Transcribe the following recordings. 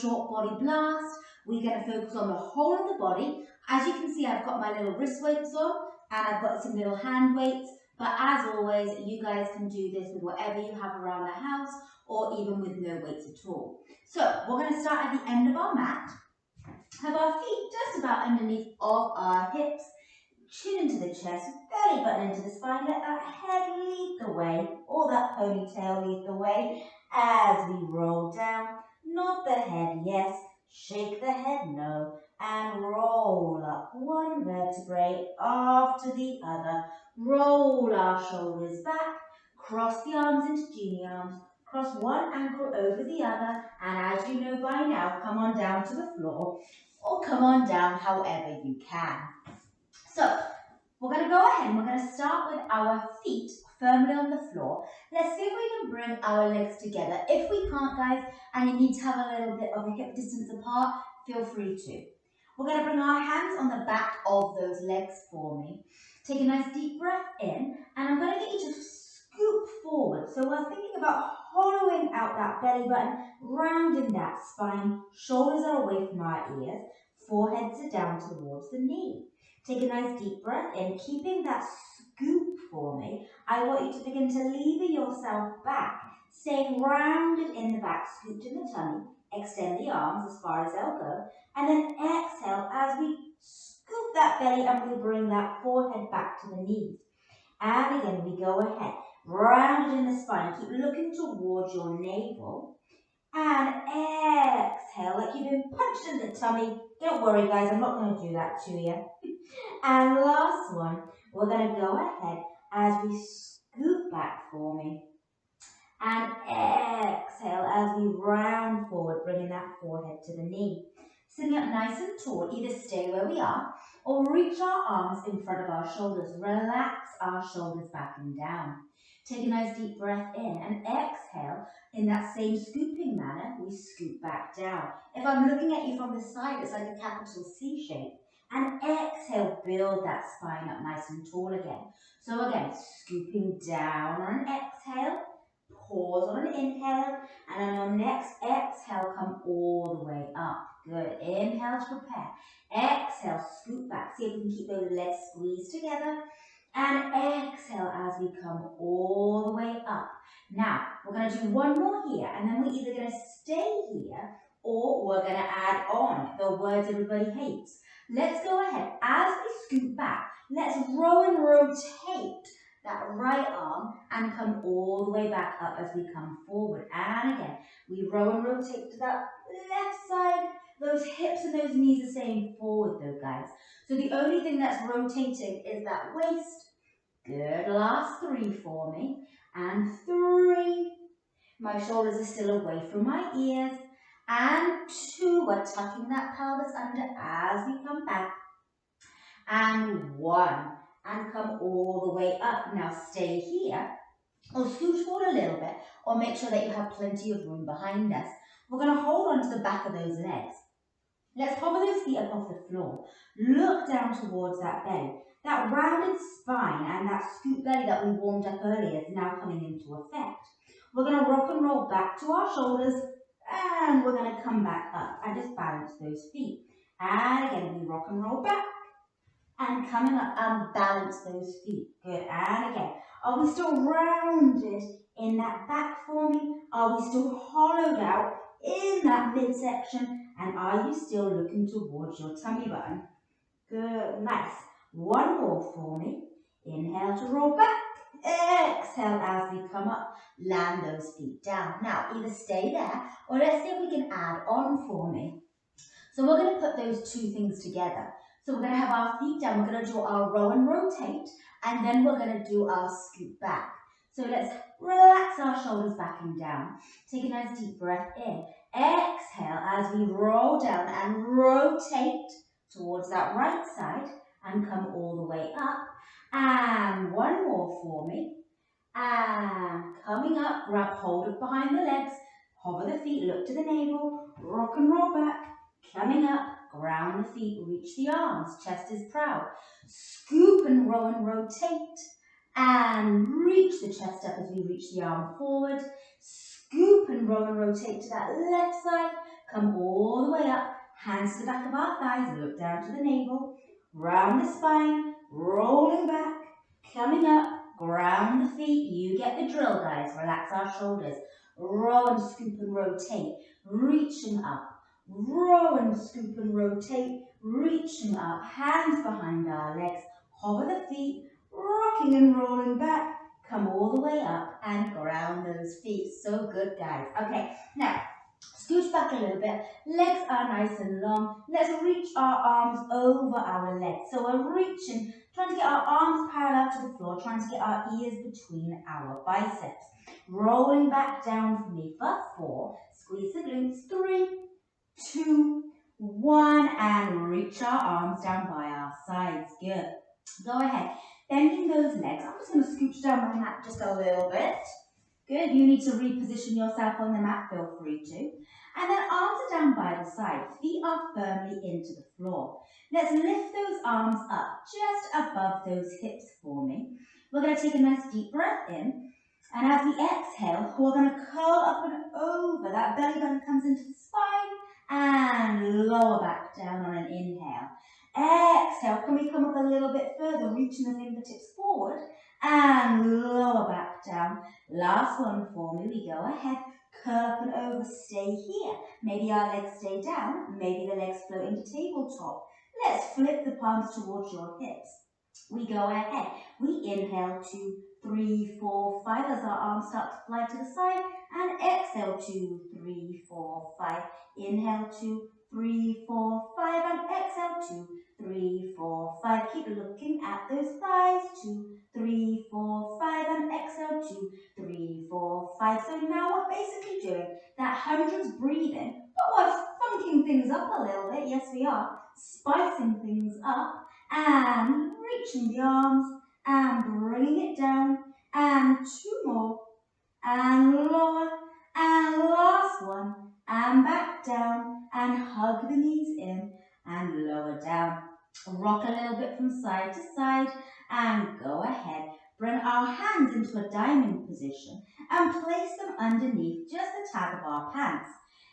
short body blast. We're going to focus on the whole of the body. As you can see, I've got my little wrist weights on and I've got some little hand weights. But as always, you guys can do this with whatever you have around the house or even with no weights at all. So we're going to start at the end of our mat. Have our feet just about underneath of our hips. Chin into the chest, belly button into the spine. Let that head lead the way, or that ponytail lead the way as we roll down. Nod the head, yes. Shake the head, no. And roll up one vertebrae after the other. Roll our shoulders back. Cross the arms into genie arms. Cross one ankle over the other. And as you know by now, come on down to the floor. Or come on down however you can. So, we're going to go ahead and we're going to start with our feet firmly on the floor. Let's see if we can bring our legs together. If we can't, guys, and you need to have a little bit of a hip distance apart, feel free to. We're going to bring our hands on the back of those legs for me. Take a nice deep breath in, and I'm going to get you to scoop forward. So we're thinking about hollowing out that belly button, rounding that spine. Shoulders are away from our ears. Foreheads are down towards the knee. Take a nice deep breath in, keeping that scoop for me. I want you to begin to lever yourself back, staying rounded in the back, scooped in the tummy. Extend the arms as far as they'll go. And then exhale as we scoop that belly and we bring that forehead back to the knees. And again, we go ahead, rounded in the spine. Keep looking towards your navel. And exhale like you've been punched in the tummy. Don't worry, guys, I'm not going to do that to you. And last one, we're going to go ahead as we scoop back for me. And exhale as we round forward, bringing that forehead to the knee. Sitting up nice and tall, either stay where we are or reach our arms in front of our shoulders. Relax our shoulders back and down. Take a nice deep breath in and exhale. In that same scooping manner, we scoop back down. If I'm looking at you from the side, it's like a capital C shape. And exhale, build that spine up nice and tall again. So again, scooping down on an exhale, pause on an inhale, and on your next exhale, come all the way up. Good. Inhale to prepare. Exhale, scoop back. See if we can keep those legs squeezed together. And exhale as we come all the way up. Now, we're going to do one more here, and then we're either going to stay here or we're going to add on the words everybody hates. Let's go ahead. As we scoop back, let's row and rotate that right arm and come all the way back up as we come forward. And again, we row and rotate to that left side. Those hips and those knees are staying forward though, guys. So the only thing that's rotating is that waist. Good. Last 3 for me. And 3. My shoulders are still away from my ears. And 2. We're tucking that pelvis under as we come back. And 1. And come all the way up. Now stay here. Or scoot forward a little bit. Or make sure that you have plenty of room behind us. We're going to hold on to the back of those legs. Let's hover those feet up off the floor. Look down towards that belly. That rounded spine and that scoop belly that we warmed up earlier is now coming into effect. We're going to rock and roll back to our shoulders and we're going to come back up and just balance those feet. And again, we rock and roll back and coming up and balance those feet. Good. And again, are we still rounded in that back for me? Are we still hollowed out in that midsection? And are you still looking towards your tummy button? Good, nice. One more for me. Inhale to roll back. Exhale as we come up. Land those feet down. Now, either stay there or let's see if we can add on for me. So we're going to put those 2 things together. So we're going to have our feet down. We're going to do our row and rotate. And then we're going to do our scoop back. So let's relax our shoulders back and down. Take a nice deep breath in. Exhale as we roll down and rotate towards that right side and come all the way up. And 1 more for me. And coming up, grab hold of behind the legs, hover the feet, look to the navel, rock and roll back, coming up, ground the feet, reach the arms, chest is proud. Scoop and row and rotate. And reach the chest up as we reach the arm forward. Scoop and roll and rotate to that left side. Come all the way up, hands to the back of our thighs, look down to the navel, round the spine, rolling back, coming up, ground the feet. You get the drill, guys. Relax our shoulders. Roll and scoop and rotate, reaching up. Roll and scoop and rotate, reaching up. Hands behind our legs, hover the feet, rocking and rolling back. Come all the way up and ground those feet. So good, guys. Okay, now scooch back a little bit. Legs are nice and long. Let's reach our arms over our legs. So we're reaching, trying to get our arms parallel to the floor, trying to get our ears between our biceps. Rolling back down for me for 4. Squeeze the glutes. 3, 2, 1, and reach our arms down by our sides. Good. Go ahead. Bending those legs. I'm just going to scooch down my mat just a little bit. Good. You need to reposition yourself on the mat. Feel free to. And then arms are down by the side. Feet are firmly into the floor. Let's lift those arms up just above those hips for me. We're going to take a nice deep breath in. And as we exhale, we're going to curl up and over. That belly button comes into the spine and lower back down on an inhale. Exhale, can we come up a little bit further, reaching the fingertips forward and lower back down. Last one for me. We go ahead, curl up and over, stay here. Maybe our legs stay down, maybe the legs float into tabletop. Let's flip the palms towards your hips. We go ahead. We inhale 2, 3, 4, 5 as our arms start to fly to the side, and exhale 2, 3, 4, 5. Inhale 2, 3, 4, 5, and exhale 2, 3, 4, 5. Keep looking at those thighs. 2, 3, 4, 5, and exhale 2, 3, 4, 5. So now we're basically doing that hundreds breathing, but we're funking things up a little bit. Yes, we are. Spicing things up and reaching the arms and bringing it down, and 2 more, and lower, and last one, and back down, and hug the knees in and lower down. Rock a little bit from side to side and go ahead. Bring our hands into a diamond position and place them underneath just the tab of our pants.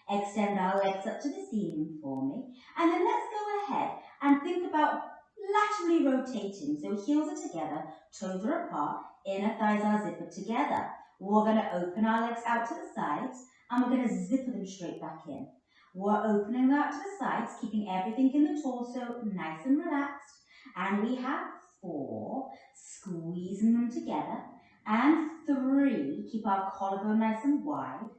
Extend our legs up to the ceiling for me, and then let's go ahead and think about laterally rotating. So heels are together, toes are apart, inner thighs are zippered together. We're going to open our legs out to the sides and we're going to zipper them straight back in. We're opening out to the sides, keeping everything in the torso nice and relaxed. And we have 4, squeezing them together. And 3, keep our collarbone nice and wide.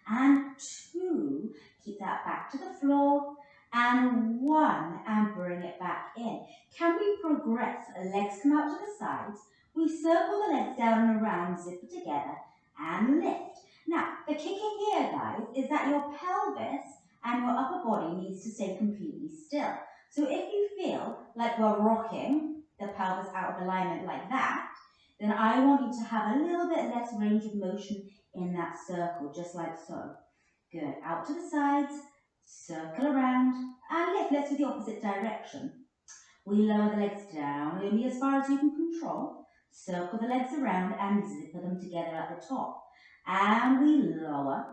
And 2, keep that back to the floor. And 1, and bring it back in. Can we progress? Legs come out to the sides. We circle the legs down and around, zipper together, and lift. Now, the kicking here, guys, is that your pelvis and your upper body needs to stay completely still. So if you feel like we're rocking the pelvis out of alignment like that, then I want you to have a little bit less range of motion in that circle, just like so. Good. Out to the sides, circle around, and lift. Let's do the opposite direction. We lower the legs down, only as far as you can control. Circle the legs around and zipper them together at the top. And we lower,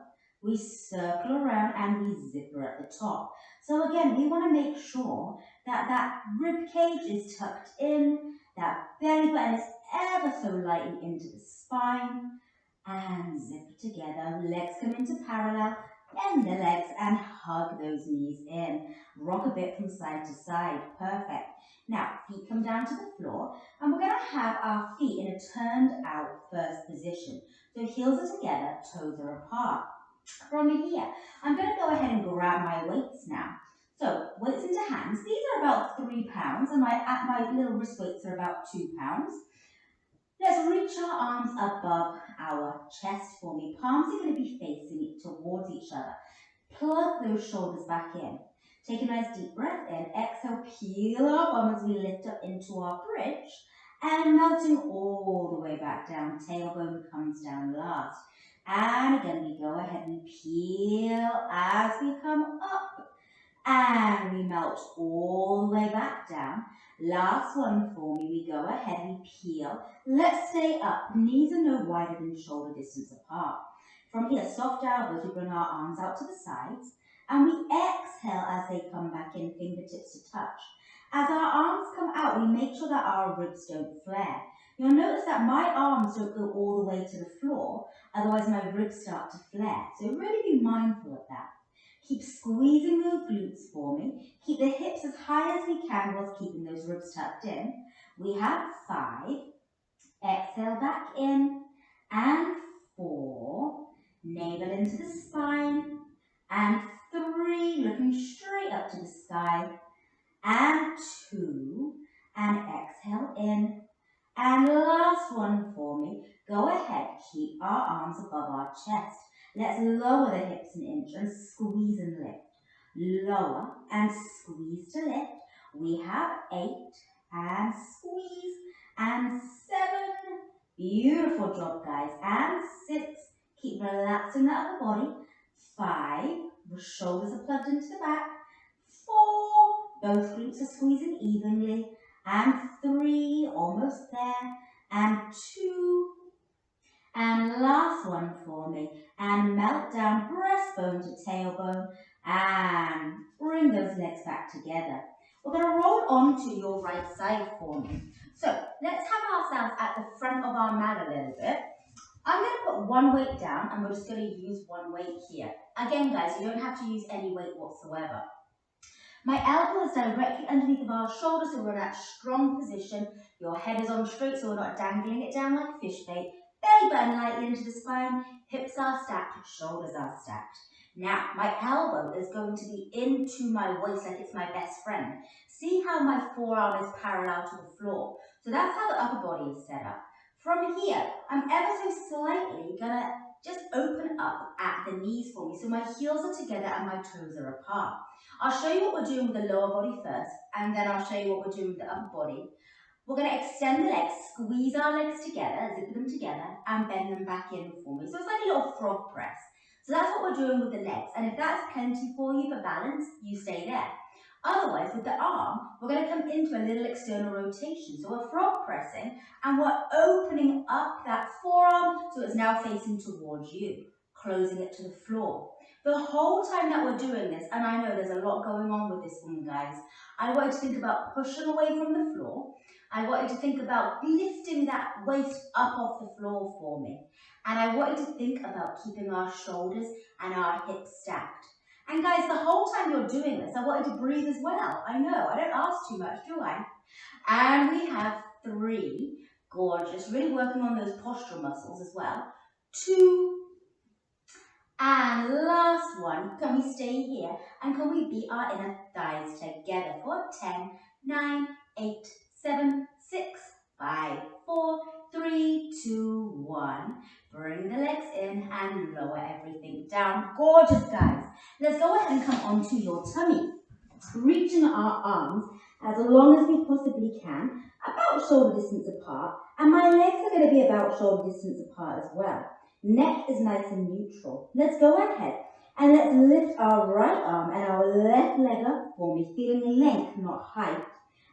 we circle around and we zipper at the top. So again, we want to make sure that that rib cage is tucked in, that belly button is ever so lightly into the spine, and zipper together. Legs come into parallel, bend the legs and hug those knees in. Rock a bit from side to side. Perfect. Now, feet come down to the floor, and we're going to have our feet in a turned out first position. So heels are together, toes are apart. From here, I'm going to go ahead and grab my weights now. So, weights into hands. These are about 3 pounds, and my little wrist weights are about 2 pounds. Let's reach our arms above our chest for me. Palms are going to be facing towards each other. Plug those shoulders back in. Take a nice deep breath in. Exhale, peel our bum as we lift up into our bridge. And melting all the way back down. Tailbone comes down last. And again, we go ahead and peel as we come up. And we melt all the way back down. Last one for me. We go ahead, we peel. Let's stay up. Knees are no wider than shoulder distance apart. From here, soft elbows, we bring our arms out to the sides. And we exhale as they come back in, fingertips to touch. As our arms come out, we make sure that our ribs don't flare. You'll notice that my arms don't go all the way to the floor, otherwise my ribs start to flare. So really be mindful of that. Keep squeezing those glutes for me. Keep the hips as high as we can whilst keeping those ribs tucked in. We have 5. Exhale back in. And 4. Navel into the spine. And 3. Looking straight up to the sky. And 2. And exhale in. And last one for me. Go ahead, keep our arms above our chest. Let's lower the hips an inch and squeeze and lift. Lower and squeeze to lift. We have 8 and squeeze and 7. Beautiful job, guys. And 6. Keep relaxing the upper body. 5. The shoulders are plugged into the back. 4. Both glutes are squeezing evenly. And 3. Almost there. And 2. And last one for me. And melt down, breastbone to tailbone. And bring those legs back together. We're going to roll onto your right side for me. So let's have ourselves at the front of our mat a little bit. I'm going to put one weight down and we're just going to use one weight here. Again, guys, you don't have to use any weight whatsoever. My elbow is directly underneath of our shoulders, so we're in that strong position. Your head is on straight, so we're not dangling it down like a fish bait. Belly button lightly into the spine, hips are stacked, shoulders are stacked. Now, my elbow is going to be into my waist like it's my best friend. See how my forearm is parallel to the floor. So that's how the upper body is set up. From here, I'm ever so slightly going to just open up at the knees for me. So my heels are together and my toes are apart. I'll show you what we're doing with the lower body first, and then I'll show you what we're doing with the upper body. We're going to extend the legs, squeeze our legs together, zip them together, and bend them back in for me. So it's like a little frog press. So that's what we're doing with the legs. And if that's plenty for you for balance, you stay there. Otherwise, with the arm, we're going to come into a little external rotation. So we're frog pressing, and we're opening up that forearm so it's now facing towards you, closing it to the floor. The whole time that we're doing this, and I know there's a lot going on with this one, guys, I want you to think about pushing away from the floor. I want you to think about lifting that waist up off the floor for me. And I want you to think about keeping our shoulders and our hips stacked. And guys, the whole time you're doing this, I want you to breathe as well. I know, I don't ask too much, do I? And we have 3. Gorgeous. Really working on those postural muscles as well. 2. And last one. Can we stay here? And can we beat our inner thighs together for 10, 9, 8, 7, 6, 5, 4, 3, 2, 1. Bring the legs in and lower everything down. Gorgeous, guys. Let's go ahead and come onto your tummy. Reaching our arms as long as we possibly can, about shoulder distance apart. And my legs are going to be about shoulder distance apart as well. Neck is nice and neutral. Let's go ahead and let's lift our right arm and our left leg up for me, feeling length, not height.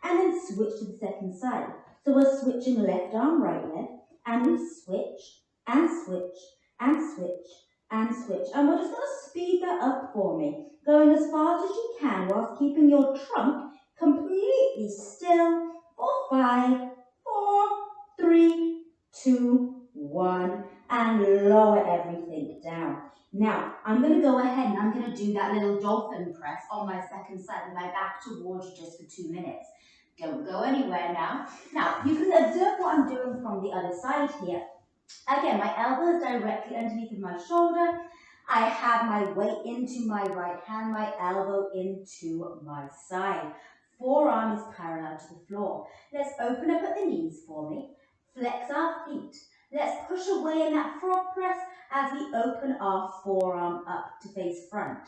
And then switch to the second side. So we're switching left arm, right leg, and we switch, and switch, and switch, and switch. And we're just going to speed that up for me, going as fast as you can whilst keeping your trunk completely still for 5, 4, 3, 2, 1, and lower everything down. Now, I'm going to go ahead and I'm going to do that little dolphin press on my second side with my back towards you just for 2 minutes. Don't go anywhere now. Now, you can observe what I'm doing from the other side here. Again, my elbow is directly underneath of my shoulder. I have my weight into my right hand, my elbow into my side. Forearm is parallel to the floor. Let's open up at the knees for me. Flex our feet. Let's push away in that frog press as we open our forearm up to face front.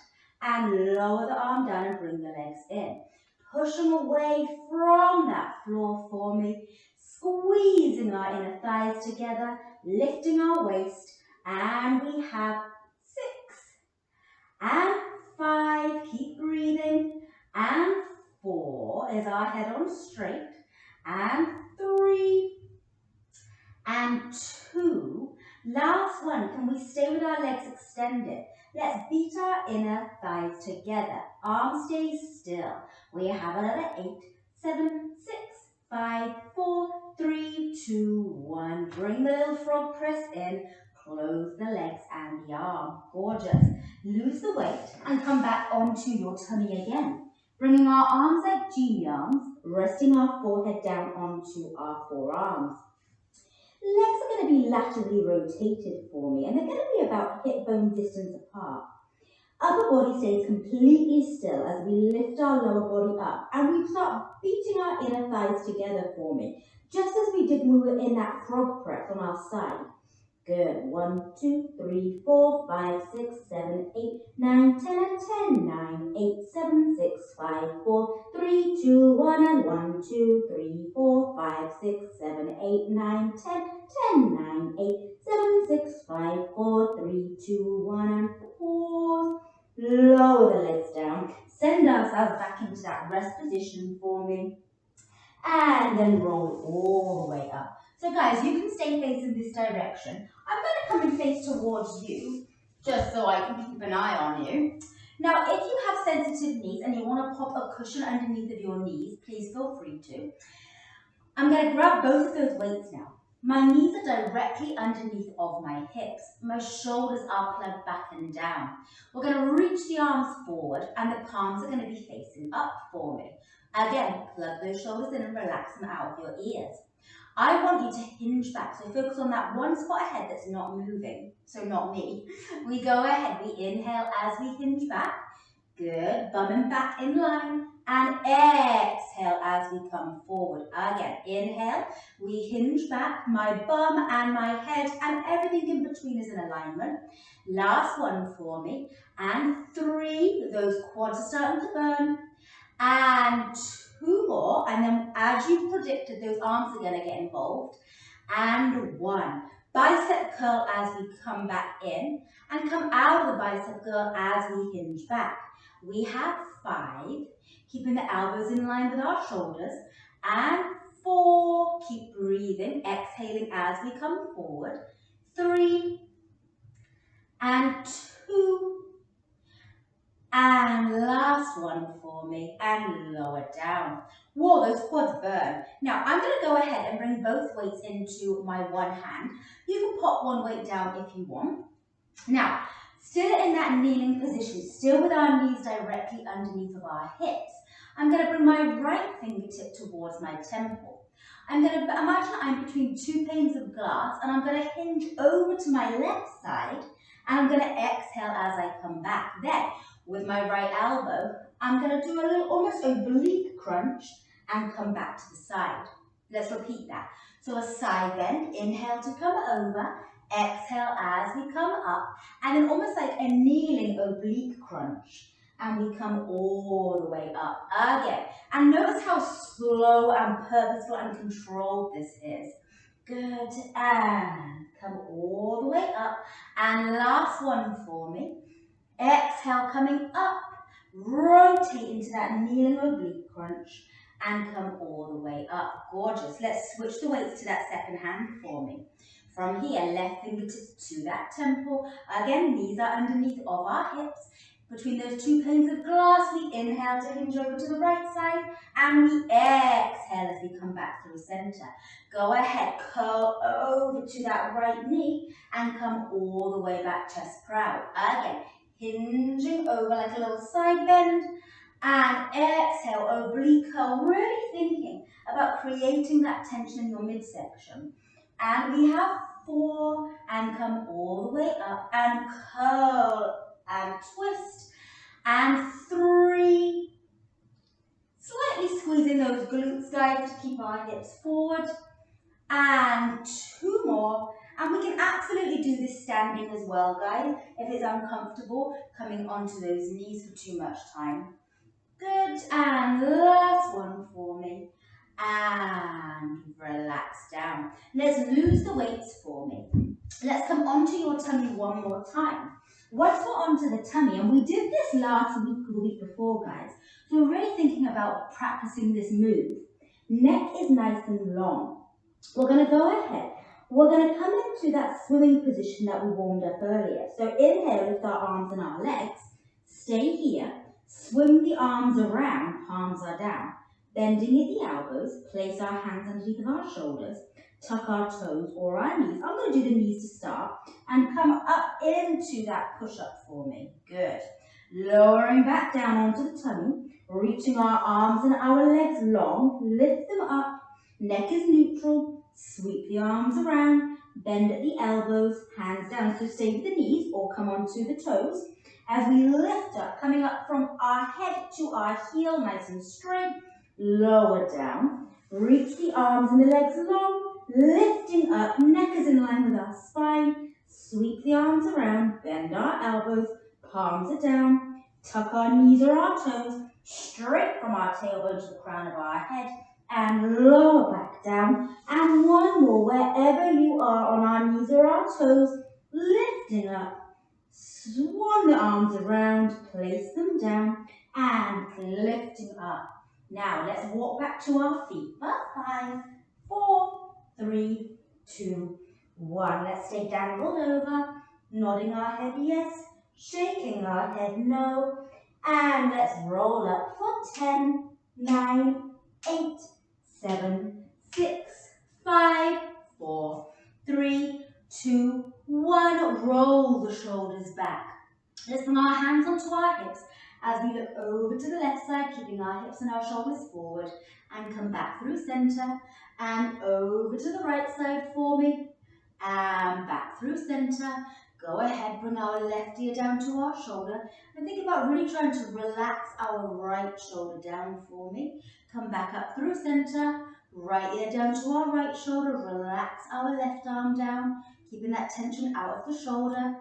And lower the arm down and bring the legs in. Pushing away from that floor for me. Squeezing our inner thighs together. Lifting our waist. And we have 6. And 5. Keep breathing. And 4 is our head on straight. And 3. And 2. Last one. Can we stay with our legs extended? Let's beat our inner thighs together. Arms stay still. We have another 8, 7, 6, 5, 4, 3, 2, 1. Bring the little frog press in. Close the legs and the arm. Gorgeous. Lose the weight and come back onto your tummy again. Bringing our arms like genie arms, resting our forehead down onto our forearms. Legs are going to be laterally rotated for me, and they're going to be about hip bone distance apart. Upper body stays completely still as we lift our lower body up, and we start beating our inner thighs together for me, just as we did when we were in that frog press on our side. Good. 1, 2, 3, 4, 5, 6, 7, 8, 9, 10, and 10. 9, 8, 7, 6, 5, 4, 3, 2, 1, and 1, 2, 3, 4, 5, 6, 7, 8, 9, 10, 10, 9, 8, 7, 6, 5, 4, 3, 2, 1, and pause. Lower the legs down. Send ourselves back into that rest position for me. And then roll all the way up. So guys, you can stay facing this direction. I'm going to come and face towards you, just so I can keep an eye on you. Now, if you have sensitive knees and you want to pop a cushion underneath of your knees, please feel free to. I'm going to grab both of those weights now. My knees are directly underneath of my hips. My shoulders are plugged back and down. We're going to reach the arms forward and the palms are going to be facing up for me. Again, plug those shoulders in and relax them out of your ears. I want you to hinge back, so focus on that one spot ahead that's not moving, so not me. We go ahead, we inhale as we hinge back. Good, bum and back in line, and exhale as we come forward. Again, inhale, we hinge back, my bum and my head and everything in between is in alignment. Last one for me, and 3, those quads are starting to burn. And 2 more, and then as you predicted, those arms are going to get involved. And 1. Bicep curl as we come back in, and come out of the bicep curl as we hinge back. We have 5, keeping the elbows in line with our shoulders. And 4, keep breathing, exhaling as we come forward. 3, and 2, and last one for me, and lower down. Whoa, those quads burn. Now, I'm going to go ahead and bring both weights into my one hand. You can pop one weight down if you want. Now, still in that kneeling position, still with our knees directly underneath of our hips, I'm going to bring my right fingertip towards my temple. I'm going to imagine I'm between 2 panes of glass, and I'm going to hinge over to my left side, and I'm going to exhale as I come back. Then, with my right elbow, I'm going to do a little almost oblique crunch and come back to the side. Let's repeat that. So a side bend, inhale to come over, exhale as we come up, and then almost like a kneeling oblique crunch. And we come all the way up again. And notice how slow and purposeful and controlled this is. Good, and come all the way up. And last one for me. Exhale, coming up, rotate into that kneeling oblique crunch and come all the way up. Gorgeous. Let's switch the weights to that second hand for me. From here, left fingertips to that temple. Again, knees are underneath of our hips. Between those 2 panes of glass, we inhale to hinge over to the right side and we exhale as we come back through center. Go ahead, curl over to that right knee and come all the way back, chest proud. Again, hinging over like a little side bend, and exhale, oblique curl, really thinking about creating that tension in your midsection. And we have 4, and come all the way up, and curl, and twist, and 3, slightly squeezing those glutes, guys, to keep our hips forward, and 2 more. And we can absolutely do this standing as well, guys, if it's uncomfortable coming onto those knees for too much time. Good, and last one for me. And relax down. Let's lose the weights for me. Let's come onto your tummy one more time. Once we're onto the tummy, and we did this last week or the week before, guys, so we're really thinking about practicing this move. Neck is nice and long. We're going to go ahead. we're going to come into that swimming position that we warmed up earlier. So inhale, lift our arms and our legs. Stay here. Swing the arms around, palms are down. Bending at the elbows, place our hands underneath of our shoulders. Tuck our toes or our knees. I'm going to do the knees to start and come up into that push-up for me. Good. Lowering back down onto the tummy, reaching our arms and our legs long. Lift them up. Neck is neutral. Sweep the arms around. Bend at the elbows, hands down. So stay with the knees or come onto the toes. As we lift up, coming up from our head to our heel, nice and straight. Lower down. Reach the arms and the legs long. Lifting up, neck is in line with our spine. Sweep the arms around, bend our elbows, palms are down. Tuck our knees or our toes, straight from our tailbone to the crown of our head. And lower back down. And one more, wherever you are on our knees or our toes, lifting up. Swan the arms around, place them down, and lifting up. Now let's walk back to our feet. 5, 4, 3, 2, 1. Let's stay dangled over, nodding our head yes, shaking our head no, and let's roll up for 10, 9, 8, 7, 6, 5, 4, 3, 2, 1. Roll the shoulders back. Let's bring our hands onto our hips as we look over to the left side, keeping our hips and our shoulders forward, and come back through center and over to the right side for me and back through center. Go ahead, bring our left ear down to our shoulder and think about really trying to relax our right shoulder down for me. Come back up through center, right ear down to our right shoulder, relax our left arm down, keeping that tension out of the shoulder.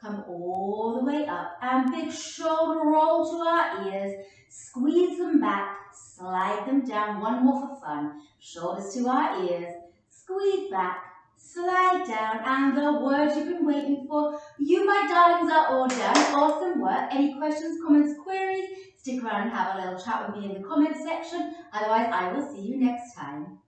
Come all the way up and big shoulder roll to our ears. Squeeze them back, slide them down. One more for fun. Shoulders to our ears. Squeeze back, slide down. And the words you've been waiting for. You, my darlings, are all done. Awesome work. Any questions, comments, queries? Stick around and have a little chat with me in the comments section. Otherwise, I will see you next time.